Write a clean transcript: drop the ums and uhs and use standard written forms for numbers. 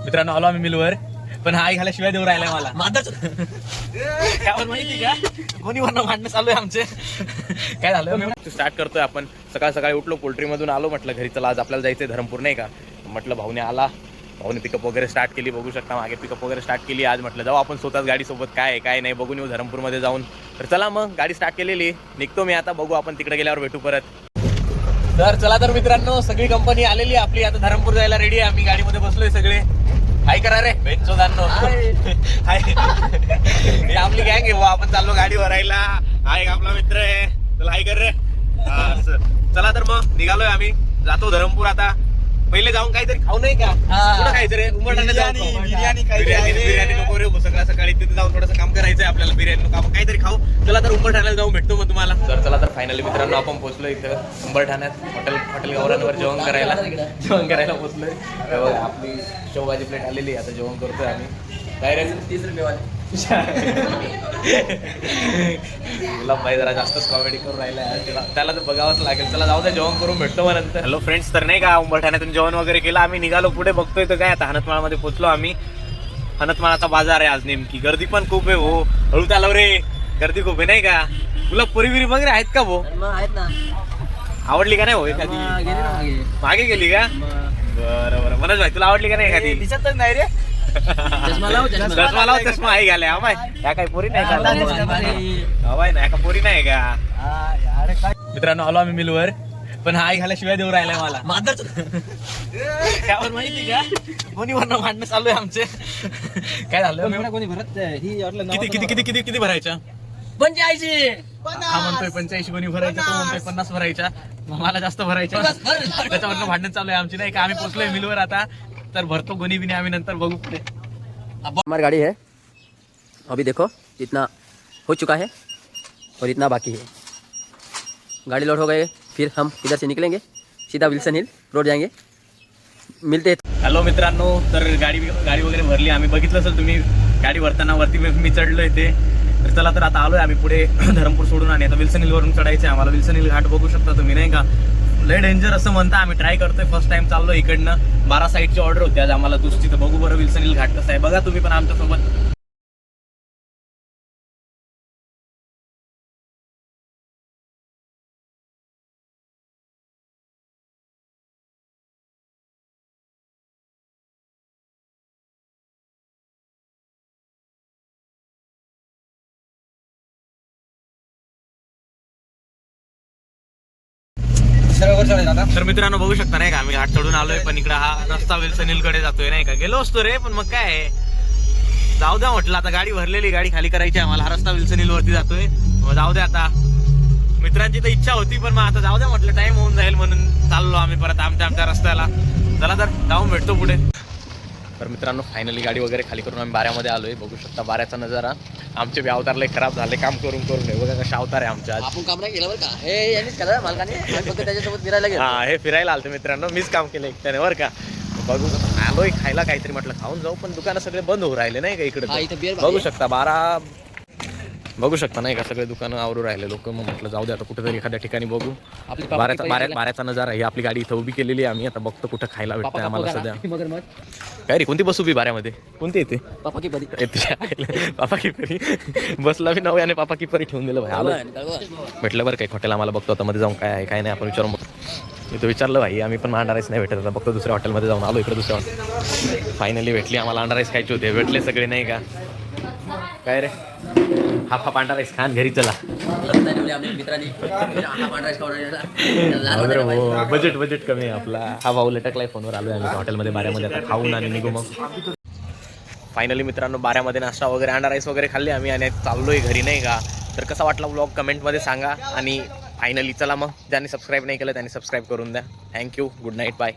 मित्रांनो आलो आम्ही मिलवर, पण हा घाल्याशिवाय देऊ राहिलाय मला माझाच काय माहिती का, कोणी वरनं भांडणं चालू आहे आमचे. काय झालं स्टार्ट करतोय आपण. सकाळ सकाळी उठलो, पोल्ट्री मधून आलो, म्हटलं घरी चला आज आपल्याला जायचंय धरमपूर नाही का. म्हटलं भाऊने आला, भाऊने पिकअप वगैरे स्टार्ट केली, बघू शकता मागे पिकअप वगैरे स्टार्ट केली. आज म्हटलं जाऊ आपण स्वतःच गाडी सोबत काय आहे काय नाही बघून येऊ धरमपूरमध्ये जाऊन. तर चला मग गाडी स्टार्ट केलेली, निघतो मी आता, बघू आपण तिकडे गेल्यावर भेटू परत. तर चला तर मित्रांनो, सगळी कंपनी आलेली आपली, आता धरमपूर जायला रेडी आहे. आम्ही गाडीमध्ये बसलोय सगळे. हाय करा रे बेंचोदांनो, हाय. ही आपली गँग आहे, आपण चाललो गाडी भरायला. हा एक आपला मित्र आहे, चला हाय कर रे. चला तर मग निघालोय आम्ही, जातो धरमपूर. आता पहिले जाऊन काहीतरी खाऊ नाही का, कुठं खायचं रे, बिर्याणी नको रे, सकाळ सकाळी तिथे जाऊन थोडंसं काम करायचंय आपल्याला, बिर्याणी नको, आपण काहीतरी खाऊ. चला तर उंबरठाण्याला जाऊन भेटतो मग तुम्हाला. तर चला तर फायनली मित्रांनो आपण पोहोचलो इथं उंबरठाण्यात, हॉटेल गावरांवर जेवण करायला पोहोचलोय. आपली शेवभाजी प्लेट आलेली, आता जेवण करतोय आम्ही. काय रे 30 रुपये भाई जरा जास्तच कॉमेडी करून राहिला, त्याला तर बघावंच लागेल. चला जाऊ द्या, जेवण करून भेटतो मग नंतर. हॅलो फ्रेंड्स, तर नाही का उंबरठाण्यातून जेवण वगैरे केलं आम्ही, निघालो पुढे. बघतोय तर काय आता हनतमाळमध्ये पोहोचलो आम्ही. हनतमाळाचा बाजार आहे आज नेमकी, गर्दी पण खूप आहे हो. हळू चालव रे, गर्दी खूप आहे नाही का. तुला पुरी वगैरे आहेत का भाऊ? आहेत ना. आवडली का नाही भाऊ एखादी? मागे गेली का? बरं मनोज भाई, तुला आवडली का नाही एखादी? दिसतच नाही रे. चष्मा लाव, चष्मा आहे घाले. हवाय या काही पोरी नाही का, हवाय ना का पोरी नाही का. मित्रांनो आलो आम्ही मिलवर, पण हा घाल्याशिवाय देऊ राहिलाय मला माझाच. काय माहिती का, कोणी वरनं भांडणं चालू आहे आमचे. काय झालं, कोणी भरत किती किती किती किती किती भरायच्या? 85. हा म्हणतोय 85, कोणी भरायच्या, तो म्हणतोय 50 भरायच्या, मला जास्त भरायच्या. त्याच्यावरनं भांडण चालू आहे आमची नाही का. आम्ही पोहोचलोय मिलवर आता, तर भरतो गोनी बिनी आम्ही, नंतर बघू पुढे. हमारी गाड़ी है, अभी देखो इतना हो चुका है और इतना बाकी है. गाड़ी लोड हो गए, फिर हम इधर से निकलेंगे, सीधा विल्सन हिल रोड जाएंगे. मिलते हैं. हॅलो मित्रांनो, तर गाडी वगैरे भरली आम्ही. बघितलं असेल तुम्ही गाडी भरताना, वरती मी चढलोय ते. तर चला तर आता आलोय आम्ही पुढे धरमपूर सोडून, आणि आता विल्सन हिलवरून चढायचं आहे आम्हाला. विल्सन हिल घाट बघू शकता तुम्ही नाही का, लय डेंजर असं म्हणता. आम्ही ट्राय करतोय, फर्स्ट टाइम चाललो इकडनं. 12 साईडची ऑर्डर होती आज आम्हाला दुसरी, तर बघू बरं विल्सन हिल घाट कसा आहे. बघा तुम्ही पण आमच्यासोबत. तर मित्रांनो बघू शकता नाही का, आम्ही घाट चढून आलोय, पण इकडे हा रस्ता विल्सन हिल कडे जातोय नाही का. गेलो असतो रे, पण मग काय जाऊ द्या म्हटलं, आता गाडी भरलेली, गाडी खाली करायची आम्हाला. हा रस्ता विल्सन हिल वरती जातोय, मग जाऊ द्या आता. मित्रांची तर इच्छा होती, पण मग आता जाऊ द्या म्हटलं, टाइम होऊन जाईल म्हणून चाललो आम्ही परत आमच्या रस्त्याला. चला तर जाऊन भेटतो पुढे. तर मित्रांनो फायनली गाडी वगैरे खाली करून आम्ही बाऱ्यामध्ये आलोय. बघू शकता बाऱ्याचा नजारा. आमचे बी अवतार लय खराब झाले काम करून हे बघा कशा अवतार आहे आमच्या. आपण काम नाही केलं बरं का, हे यांनीच केलं मालकाने, फक्त त्याच्यासोबत फिरायला गेलो. हा हे फिरायला आलते मित्रांनो, मीच काम केलं एकट्याने बरं का. बघू आलोय खायला काहीतरी, म्हटलं खाऊन जाऊ, पण दुकानं सगळे बंद होऊ राहिले नाही का इकडे. बघू शकता बघू शकता नाही का, सगळे दुकानं आवरू राहिले लोक. मग म्हटलं जाऊ दे आता कुठेतरी एखाद्या ठिकाणी बघू. बाऱ्याचा नजारा आहे. आपली गाडी इथं उभी केलेली आहे आम्ही. आता बघतो कुठं खायला भेटतंय आम्हाला सध्या. काय रे, कोणती बस उभी बाऱ्यामध्ये, कोणती येते? पापा की परी. पापा की परी बसला बी नव्या आणि पापा की परी ठेवून दिलं भाई. आलं भेटलं बरं काही हॉटेल आम्हाला. बघतो आता मध्ये जाऊन काय आहे काय नाही आपण विचारून बघतो. मी तो विचारलं भाई, आम्ही पण अंडा राईस नाही भेटत. आता बघतो दुसऱ्या हॉटेलमध्ये जाऊन आलो. इकडे दुसऱ्या हॉटेल फायनली भेटली आम्हाला. अंडा राईस खायचे होते, भेटले सगळे नाही का. काय रे, हाफ अंडा राईस खान घरी चला. बजेट कमी आहे आपला. हा भाऊ लटकलाय फोनवर. आलोय आम्ही हॉटेलमध्ये बाऱ्यामध्ये, आता खाऊन आणि निघू मग. फायनली मित्रांनो बाऱ्यामध्ये नाश्ता वगैरे, अंडा राईस वगैरे खाल्ले आम्ही आणि चाललोय घरी नाही का. तर कसा वाटला व्लॉग कमेंटमध्ये सांगा. आणि फायनली चला मग, ज्यांनी सबस्क्राईब नाही केलं त्यांनी सबस्क्राईब करून द्या. Thank you, good night, bye.